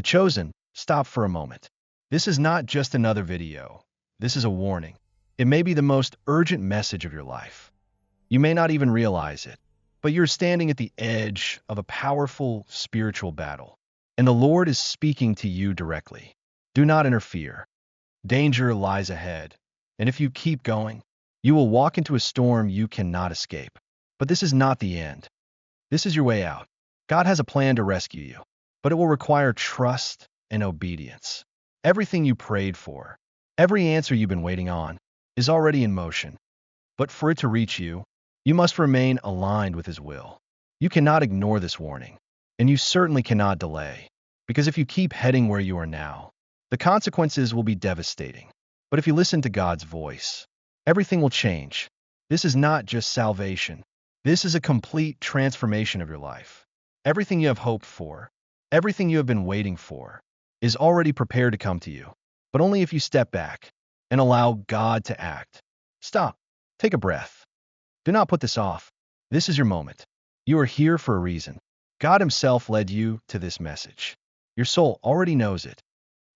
The chosen, stop for a moment. This is not just another video. This is a warning. It may be the most urgent message of your life. You may not even realize it, but you're standing at the edge of a powerful spiritual battle, and the Lord is speaking to you directly. Do not interfere. Danger lies ahead, and if you keep going, you will walk into a storm you cannot escape. But this is not the end. This is your way out. God has a plan to rescue you, but it will require trust and obedience. Everything you prayed for, every answer you've been waiting on, is already in motion. But for it to reach you, you must remain aligned with His will. You cannot ignore this warning, and you certainly cannot delay, because if you keep heading where you are now, the consequences will be devastating. But if you listen to God's voice, everything will change. This is not just salvation. This is a complete transformation of your life. Everything you have hoped for, everything you have been waiting for, is already prepared to come to you, but only if you step back and allow God to act. Stop. Take a breath. Do not put this off. This is your moment. You are here for a reason. God Himself led you to this message. Your soul already knows it.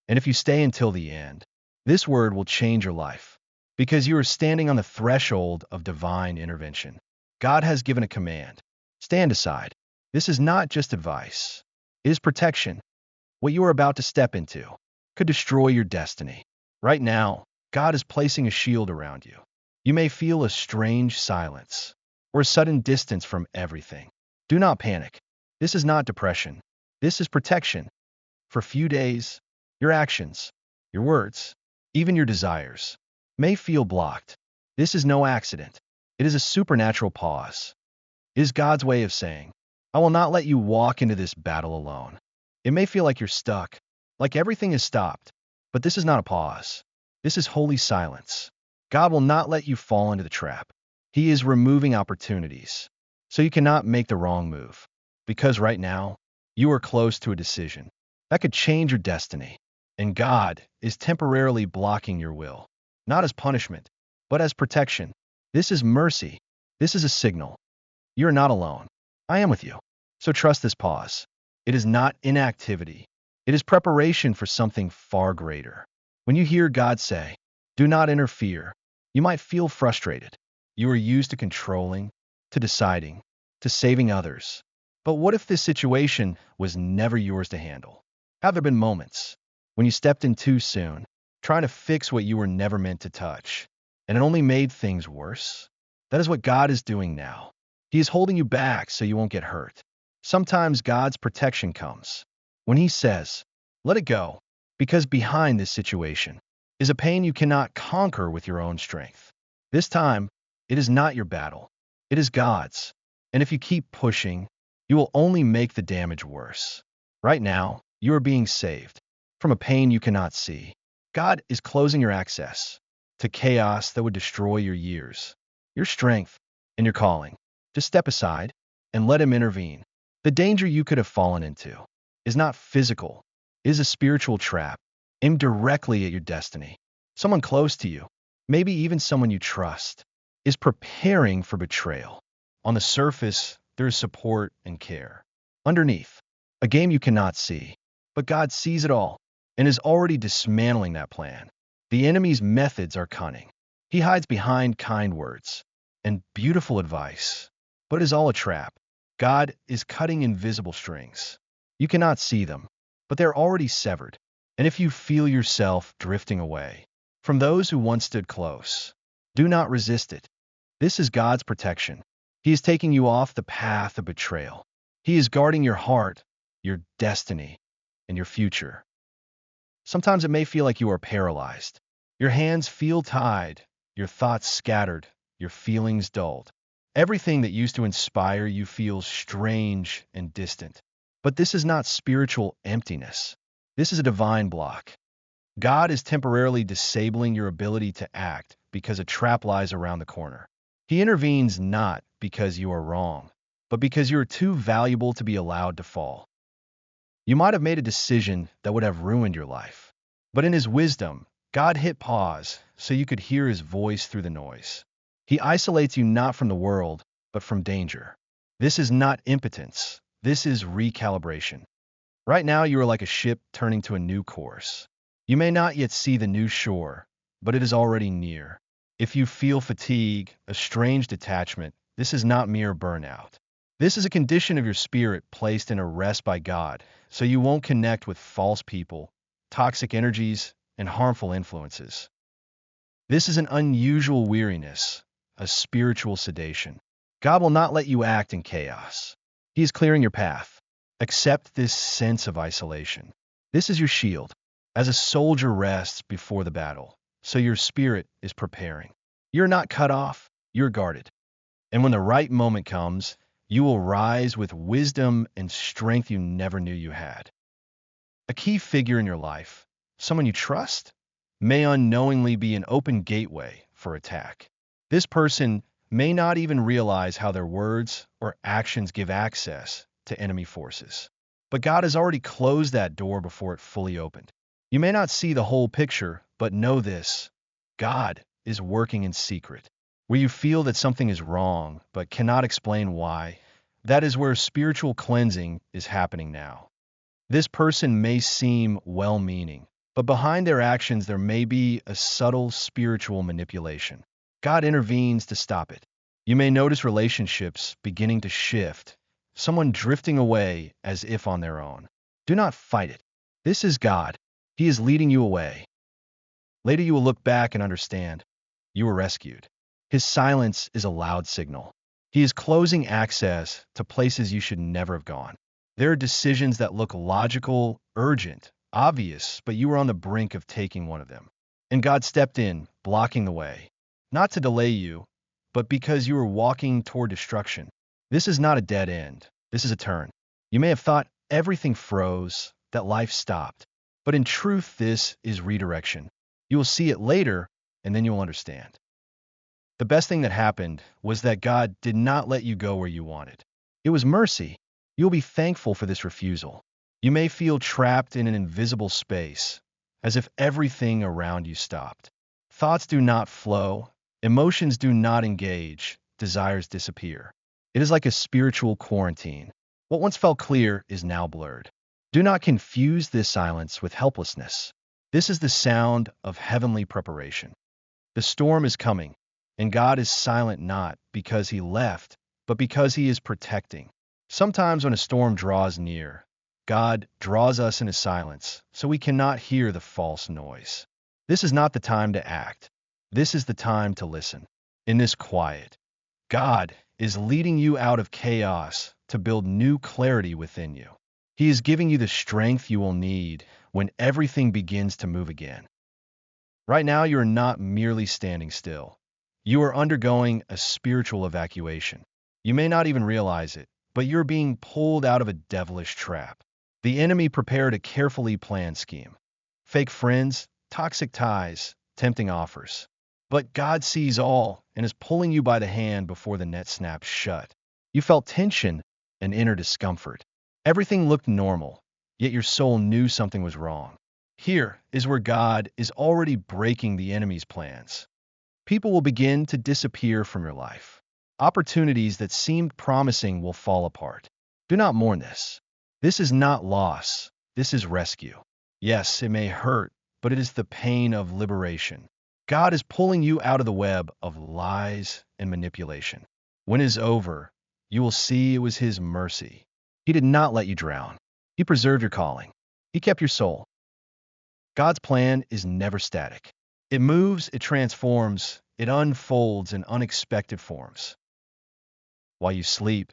And if you stay until the end, this word will change your life, because you are standing on the threshold of divine intervention. God has given a command. Stand aside. This is not just advice. It is protection. What you are about to step into could destroy your destiny. Right now, God is placing a shield around you. You may feel a strange silence or a sudden distance from everything. Do not panic. This is not depression. This is protection. For a few days, your actions, your words, even your desires may feel blocked. This is no accident. It is a supernatural pause. It is God's way of saying, I will not let you walk into this battle alone. It may feel like you're stuck, like everything is stopped, but this is not a pause. This is holy silence. God will not let you fall into the trap. He is removing opportunities, so you cannot make the wrong move. Because right now, you are close to a decision that could change your destiny. And God is temporarily blocking your will, not as punishment, but as protection. This is mercy. This is a signal. You are not alone. I am with you. So trust this pause. It is not inactivity. It is preparation for something far greater. When you hear God say, do not interfere, you might feel frustrated. You are used to controlling, to deciding, to saving others. But what if this situation was never yours to handle? Have there been moments when you stepped in too soon, trying to fix what you were never meant to touch, and it only made things worse? That is what God is doing now. He is holding you back so you won't get hurt. Sometimes God's protection comes when He says, let it go, because behind this situation is a pain you cannot conquer with your own strength. This time, it is not your battle. It is God's. And if you keep pushing, you will only make the damage worse. Right now, you are being saved from a pain you cannot see. God is closing your access to chaos that would destroy your years, your strength, and your calling. Just step aside and let Him intervene. The danger you could have fallen into is not physical. It is a spiritual trap aimed directly at your destiny. Someone close to you, maybe even someone you trust, is preparing for betrayal. On the surface, there is support and care. Underneath, a game you cannot see. But God sees it all and is already dismantling that plan. The enemy's methods are cunning. He hides behind kind words and beautiful advice, but it is all a trap. God is cutting invisible strings. You cannot see them, but they're already severed. And if you feel yourself drifting away from those who once stood close, do not resist it. This is God's protection. He is taking you off the path of betrayal. He is guarding your heart, your destiny, and your future. Sometimes it may feel like you are paralyzed. Your hands feel tied, your thoughts scattered, your feelings dulled. Everything that used to inspire you feels strange and distant. But this is not spiritual emptiness. This is a divine block. God is temporarily disabling your ability to act because a trap lies around the corner. He intervenes not because you are wrong, but because you are too valuable to be allowed to fall. You might have made a decision that would have ruined your life. But in His wisdom, God hit pause so you could hear His voice through the noise. He isolates you not from the world, but from danger. This is not impotence. This is recalibration. Right now, you are like a ship turning to a new course. You may not yet see the new shore, but it is already near. If you feel fatigue, a strange detachment, this is not mere burnout. This is a condition of your spirit placed in a rest by God, so you won't connect with false people, toxic energies, and harmful influences. This is an unusual weariness, a spiritual sedation. God will not let you act in chaos. He is clearing your path. Accept this sense of isolation. This is your shield. As a soldier rests before the battle, so your spirit is preparing. You're not cut off, you're guarded. And when the right moment comes, you will rise with wisdom and strength you never knew you had. A key figure in your life, someone you trust, may unknowingly be an open gateway for attack. This person may not even realize how their words or actions give access to enemy forces. But God has already closed that door before it fully opened. You may not see the whole picture, but know this: God is working in secret. Where you feel that something is wrong but cannot explain why, that is where spiritual cleansing is happening now. This person may seem well-meaning, but behind their actions there may be a subtle spiritual manipulation. God intervenes to stop it. You may notice relationships beginning to shift, someone drifting away as if on their own. Do not fight it. This is God. He is leading you away. Later you will look back and understand. You were rescued. His silence is a loud signal. He is closing access to places you should never have gone. There are decisions that look logical, urgent, obvious, but you were on the brink of taking one of them. And God stepped in, blocking the way. Not to delay you, but because you were walking toward destruction. This is not a dead end. This is a turn. You may have thought everything froze, that life stopped. But in truth, this is redirection. You will see it later, and then you will understand. The best thing that happened was that God did not let you go where you wanted. It was mercy. You'll be thankful for this refusal. You may feel trapped in an invisible space, as if everything around you stopped. Thoughts do not flow, emotions do not engage, desires disappear. It is like a spiritual quarantine. What once felt clear is now blurred. Do not confuse this silence with helplessness. This is the sound of heavenly preparation. The storm is coming, and God is silent not because he left, but because he is protecting. Sometimes when a storm draws near, God draws us into silence so we cannot hear the false noise. This is not the time to act. This is the time to listen. In this quiet, God is leading you out of chaos to build new clarity within you. He is giving you the strength you will need when everything begins to move again. Right now, you are not merely standing still. You are undergoing a spiritual evacuation. You may not even realize it, but you're being pulled out of a devilish trap. The enemy prepared a carefully planned scheme. Fake friends, toxic ties, tempting offers. But God sees all and is pulling you by the hand before the net snaps shut. You felt tension and inner discomfort. Everything looked normal, yet your soul knew something was wrong. Here is where God is already breaking the enemy's plans. People will begin to disappear from your life. Opportunities that seemed promising will fall apart. Do not mourn this. This is not loss. This is rescue. Yes, it may hurt, but it is the pain of liberation. God is pulling you out of the web of lies and manipulation. When it is over, you will see it was His mercy. He did not let you drown. He preserved your calling. He kept your soul. God's plan is never static. It moves, it transforms, it unfolds in unexpected forms. While you sleep,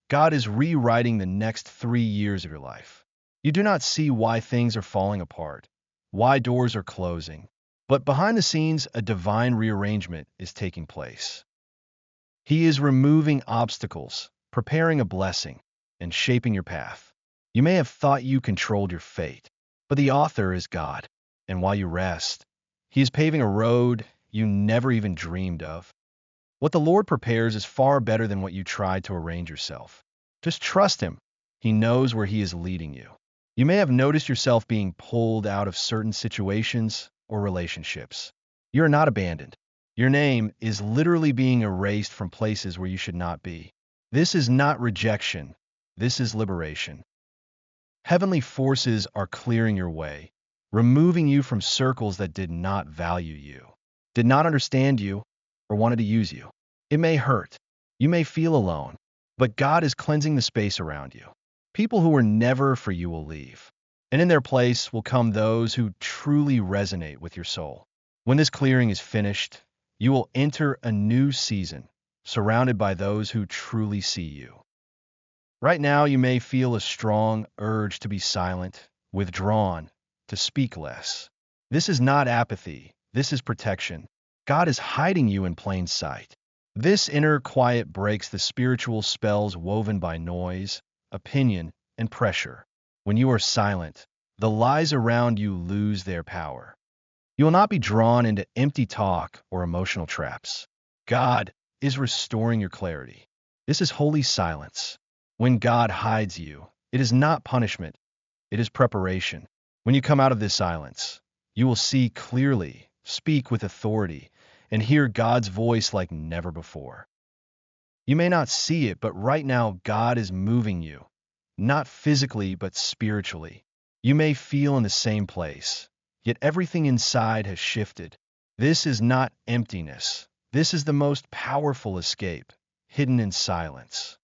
God is rewriting the next 3 years of your life. You do not see why things are falling apart, why doors are closing, but behind the scenes, a divine rearrangement is taking place. He is removing obstacles, preparing a blessing, and shaping your path. You may have thought you controlled your fate, but the author is God, and while you rest, He is paving a road you never even dreamed of. What the Lord prepares is far better than what you tried to arrange yourself. Just trust Him. He knows where He is leading you. You may have noticed yourself being pulled out of certain situations or relationships. You are not abandoned. Your name is literally being erased from places where you should not be. This is not rejection. This is liberation. Heavenly forces are clearing your way, removing you from circles that did not value you, did not understand you, or wanted to use you. It may hurt. You may feel alone, but God is cleansing the space around you. People who were never for you will leave, and in their place will come those who truly resonate with your soul. When this clearing is finished, you will enter a new season, surrounded by those who truly see you. Right now, you may feel a strong urge to be silent, withdrawn, to speak less. This is not apathy, this is protection. God is hiding you in plain sight. This inner quiet breaks the spiritual spells woven by noise, opinion, and pressure. When you are silent, the lies around you lose their power. You will not be drawn into empty talk or emotional traps. God is restoring your clarity. This is holy silence. When God hides you, it is not punishment, it is preparation. When you come out of this silence, you will see clearly, speak with authority, and hear God's voice like never before. You may not see it, but right now God is moving you, not physically, but spiritually. You may feel in the same place, yet everything inside has shifted. This is not emptiness. This is the most powerful escape, hidden in silence.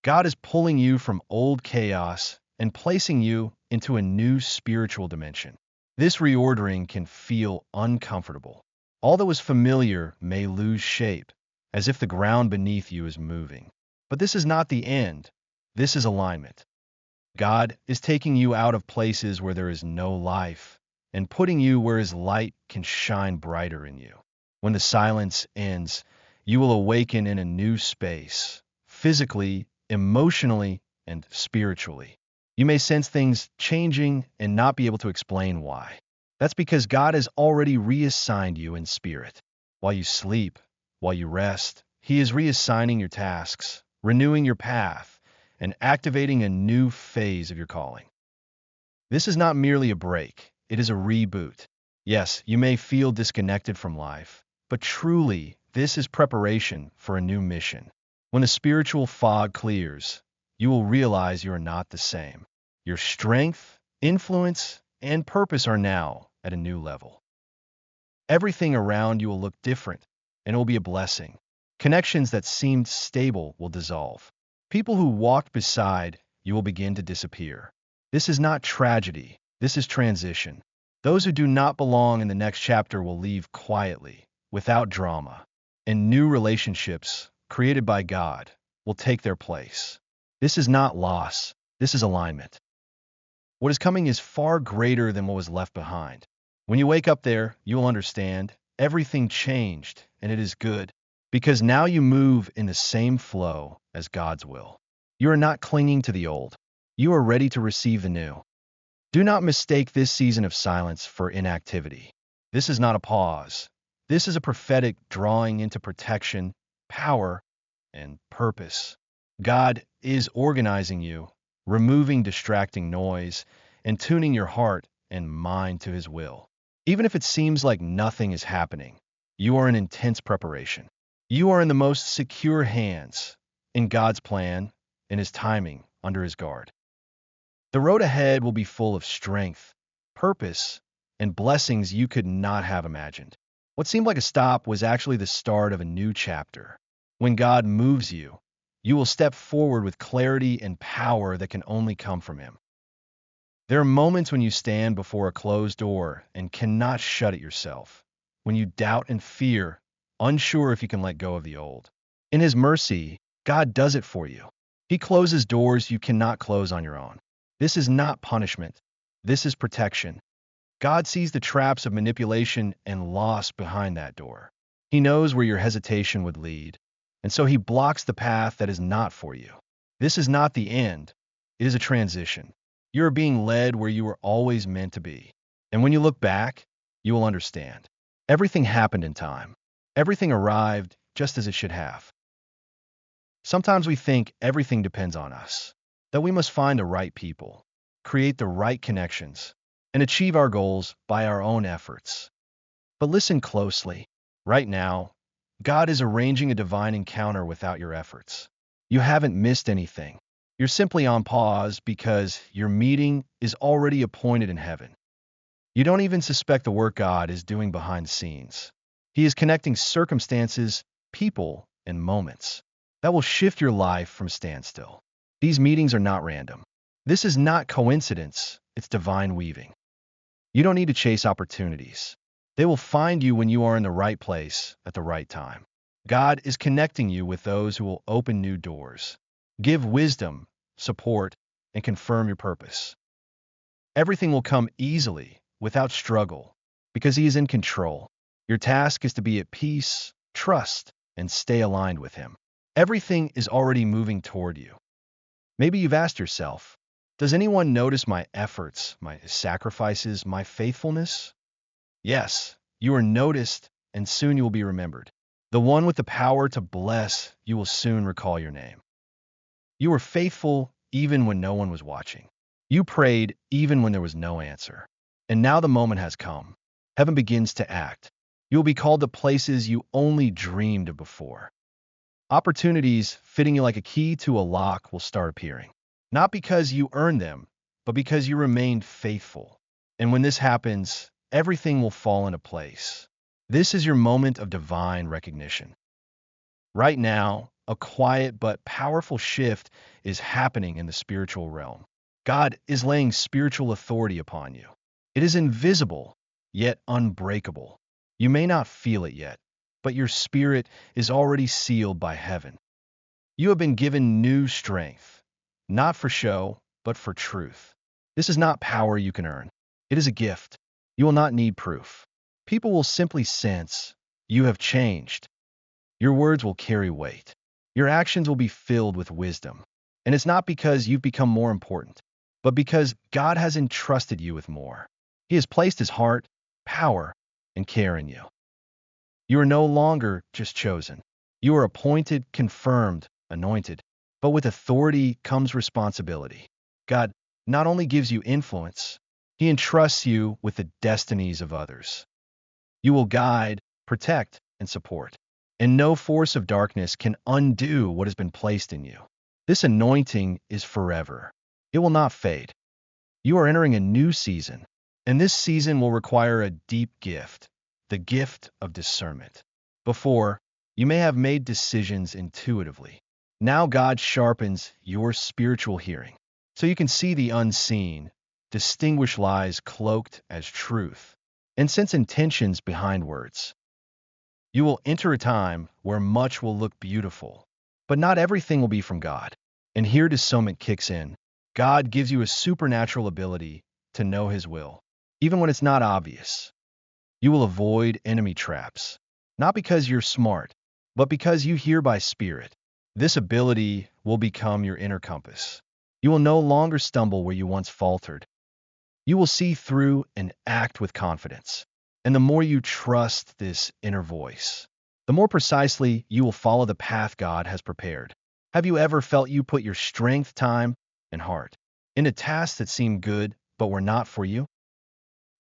God is pulling you from old chaos and placing you into a new spiritual dimension. This reordering can feel uncomfortable. All that was familiar may lose shape, as if the ground beneath you is moving. But this is not the end. This is alignment. God is taking you out of places where there is no life and putting you where His light can shine brighter in you. When the silence ends, you will awaken in a new space, physically, emotionally, and spiritually. You may sense things changing and not be able to explain why. That's because God has already reassigned you in spirit. While you sleep, while you rest, He is reassigning your tasks, renewing your path, and activating a new phase of your calling. This is not merely a break, it is a reboot. Yes, you may feel disconnected from life, but truly, this is preparation for a new mission. When the spiritual fog clears, you will realize you are not the same. Your strength, influence, and purpose are now at a new level. Everything around you will look different, and it will be a blessing. Connections that seemed stable will dissolve. People who walked beside you will begin to disappear. This is not tragedy, this is transition. Those who do not belong in the next chapter will leave quietly, without drama, and new relationships, created by God, will take their place. This is not loss, this is alignment. What is coming is far greater than what was left behind. When you wake up there, you will understand everything changed, and it is good, because now you move in the same flow as God's will. You are not clinging to the old. You are ready to receive the new. Do not mistake this season of silence for inactivity. This is not a pause. This is a prophetic drawing into protection, power, and purpose. God is organizing you, removing distracting noise, and tuning your heart and mind to His will. Even if it seems like nothing is happening, you are in intense preparation. You are in the most secure hands, in God's plan, in His timing, under His guard. The road ahead will be full of strength, purpose, and blessings you could not have imagined. What seemed like a stop was actually the start of a new chapter. When God moves you, you will step forward with clarity and power that can only come from Him. There are moments when you stand before a closed door and cannot shut it yourself, when you doubt and fear, unsure if you can let go of the old. In His mercy, God does it for you. He closes doors you cannot close on your own. This is not punishment. This is protection. God sees the traps of manipulation and loss behind that door. He knows where your hesitation would lead, and so He blocks the path that is not for you. This is not the end. It is a transition. You are being led where you were always meant to be. And when you look back, you will understand. Everything happened in time. Everything arrived just as it should have. Sometimes we think everything depends on us, that we must find the right people, create the right connections, and achieve our goals by our own efforts. But listen closely. Right now, God is arranging a divine encounter without your efforts. You haven't missed anything. You're simply on pause because your meeting is already appointed in heaven. You don't even suspect the work God is doing behind the scenes. He is connecting circumstances, people, and moments that will shift your life from standstill. These meetings are not random. This is not coincidence, it's divine weaving. You don't need to chase opportunities. They will find you when you are in the right place at the right time. God is connecting you with those who will open new doors, give wisdom, support, and confirm your purpose. Everything will come easily, without struggle, because He is in control. Your task is to be at peace, trust, and stay aligned with Him. Everything is already moving toward you. Maybe you've asked yourself, does anyone notice my efforts, my sacrifices, my faithfulness? Yes, you are noticed, and soon you will be remembered. The one with the power to bless, you will soon recall your name. You were faithful even when no one was watching. You prayed even when there was no answer. And now the moment has come. Heaven begins to act. You will be called to places you only dreamed of before. Opportunities fitting you like a key to a lock will start appearing. Not because you earned them, but because you remained faithful. And when this happens, everything will fall into place. This is your moment of divine recognition. Right now, a quiet but powerful shift is happening in the spiritual realm. God is laying spiritual authority upon you. It is invisible, yet unbreakable. You may not feel it yet, but your spirit is already sealed by heaven. You have been given new strength, not for show, but for truth. This is not power you can earn. It is a gift. You will not need proof. People will simply sense you have changed. Your words will carry weight. Your actions will be filled with wisdom. And it's not because you've become more important, but because God has entrusted you with more. He has placed His heart, power, and care in you. You are no longer just chosen. You are appointed, confirmed, anointed. But with authority comes responsibility. God not only gives you influence, He entrusts you with the destinies of others. You will guide, protect, and support. And no force of darkness can undo what has been placed in you. This anointing is forever. It will not fade. You are entering a new season, and this season will require a deep gift, the gift of discernment. Before, you may have made decisions intuitively. Now God sharpens your spiritual hearing, so you can see the unseen, distinguish lies cloaked as truth, and sense intentions behind words. You will enter a time where much will look beautiful, but not everything will be from God. And here discernment kicks in. God gives you a supernatural ability to know His will, even when it's not obvious. You will avoid enemy traps, not because you're smart, but because you hear by spirit. This ability will become your inner compass. You will no longer stumble where you once faltered. You will see through and act with confidence. And the more you trust this inner voice, the more precisely you will follow the path God has prepared. Have you ever felt you put your strength, time, and heart into tasks that seem good but were not for you?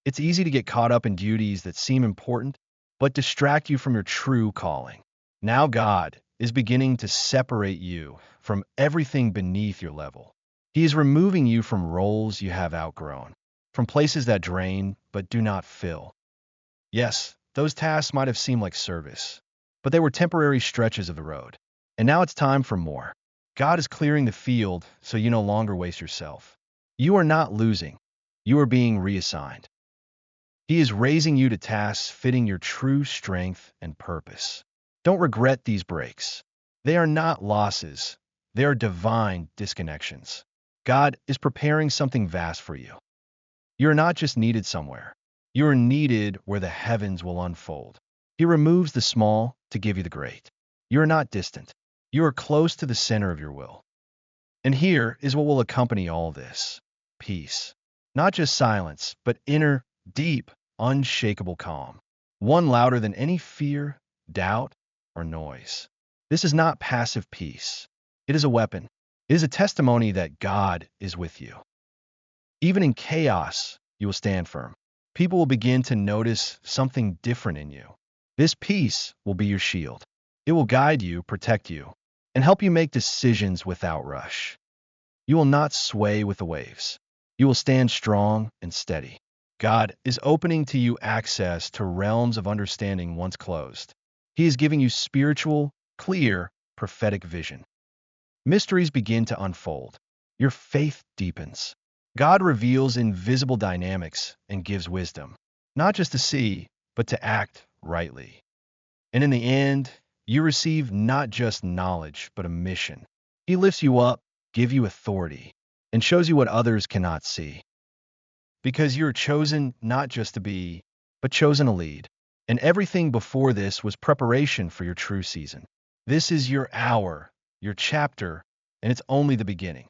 It's easy to get caught up in duties that seem important but distract you from your true calling. Now God is beginning to separate you from everything beneath your level. He is removing you from roles you have outgrown, from places that drain but do not fill. Yes, those tasks might have seemed like service, but they were temporary stretches of the road. And now it's time for more. God is clearing the field so you no longer waste yourself. You are not losing. You are being reassigned. He is raising you to tasks fitting your true strength and purpose. Don't regret these breaks. They are not losses. They are divine disconnections. God is preparing something vast for you. You are not just needed somewhere. You are needed where the heavens will unfold. He removes the small to give you the great. You are not distant. You are close to the center of your will. And here is what will accompany all this. Peace. Not just silence, but inner, deep, unshakable calm. One louder than any fear, doubt, or noise. This is not passive peace. It is a weapon. It is a testimony that God is with you. Even in chaos, you will stand firm. People will begin to notice something different in you. This peace will be your shield. It will guide you, protect you, and help you make decisions without rush. You will not sway with the waves. You will stand strong and steady. God is opening to you access to realms of understanding once closed. He is giving you spiritual, clear, prophetic vision. Mysteries begin to unfold. Your faith deepens. God reveals invisible dynamics and gives wisdom, not just to see, but to act rightly. And in the end, you receive not just knowledge, but a mission. He lifts you up, gives you authority, and shows you what others cannot see. Because you're chosen not just to be, but chosen to lead. And everything before this was preparation for your true season. This is your hour, your chapter, and it's only the beginning.